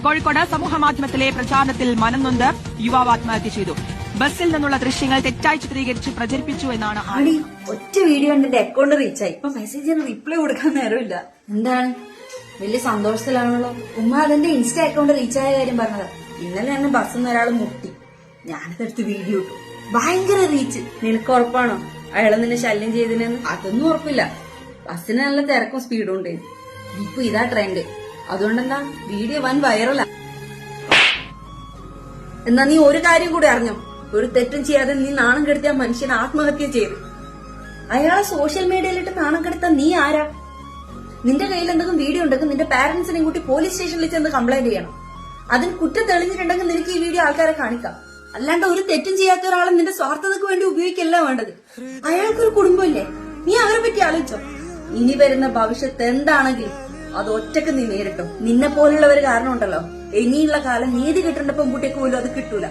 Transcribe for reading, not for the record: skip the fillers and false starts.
കോഴിക്കോട് സമൂഹമാധ്യമത്തിലെ പ്രചാരണത്തിൽ മനംനൊന്ത് യുവാവ് ആത്മഹത്യ ചെയ്തു. ബസ്സിൽ നിന്നുള്ള ദൃശ്യങ്ങൾ തെറ്റായി ചിത്രീകരിച്ച് പ്രചരിപ്പിച്ചു എന്നാണ് ഒറ്റ വീഡിയോ എന്റെ അക്കൗണ്ട് റീച്ചായി. ഇപ്പൊ മെസ്സേജിന് റിപ്ലൈ കൊടുക്കാൻ നേരമില്ല. എന്താണ് വലിയ സന്തോഷത്തിലാണല്ലോ. ഉമ്മ അതിന്റെ ഇൻസ്റ്റ അക്കൗണ്ട് റീച്ചായ കാര്യം പറഞ്ഞത്. ഇന്നലെ എന്നെ ബസ്സിൽ നിന്ന് ഒരാൾ മുട്ടി. ഞാനതെടുത്ത് വീഡിയോ ഇട്ടു. ഭയങ്കര റീച്ച്. നിനക്ക് ഉറപ്പാണോ അയാളെ നിന്നെ ശല്യം ചെയ്തിനെന്ന്? അതൊന്നും ഉറപ്പില്ല. ബസ്സിന് നല്ല തിരക്കും സ്പീഡും ഉണ്ട്. ഇപ്പൊ ഇതാ ട്രെൻഡ്. അതുകൊണ്ടെന്താ വീഡിയോ വൻ വൈറലാ. എന്നാ നീ ഒരു കാര്യം കൂടി അറിഞ്ഞോ? ഒരു തെറ്റും ചെയ്യാതെ നീ നാണം കെടുത്തിയ മനുഷ്യൻ ആത്മഹത്യ ചെയ്തു. അയാളെ സോഷ്യൽ മീഡിയയിലിട്ട് നാണം കെടുത്താൻ നീ ആരാ? നിന്റെ കയ്യിൽ എന്തെങ്കിലും വീഡിയോ ഉണ്ടെങ്കിൽ നിന്റെ പാരന്റ്സിനെയും കൂട്ടി പോലീസ് സ്റ്റേഷനിൽ ചെന്ന് കംപ്ലൈന്റ് ചെയ്യണം. അതിന് കുറ്റം തെളിഞ്ഞിട്ടുണ്ടെങ്കിൽ നിനക്ക് ഈ വീഡിയോ ആൾക്കാരെ കാണിക്കാം. അല്ലാണ്ട് ഒരു തെറ്റും ചെയ്യാത്ത ഒരാളെ നിന്റെ സ്വാർത്ഥതയ്ക്ക് വേണ്ടി ഉപയോഗിക്കല്ല വേണ്ടത്. അയാൾക്കൊരു കുടുംബമില്ലേ? നീ അവരെ പറ്റി ആലോചിച്ചോ? ഇനി വരുന്ന ഭവിഷ്യത്ത് എന്താണെങ്കിലും അത് ഒറ്റക്ക് നീ നേരിട്ടോ. നിന്നെ പോലുള്ളവർ കാരണം ഉണ്ടല്ലോ ഇനിയുള്ള കാലം നീതി കിട്ടേണ്ട പെൺകുട്ടിക്ക് പോലും അത് കിട്ടൂല.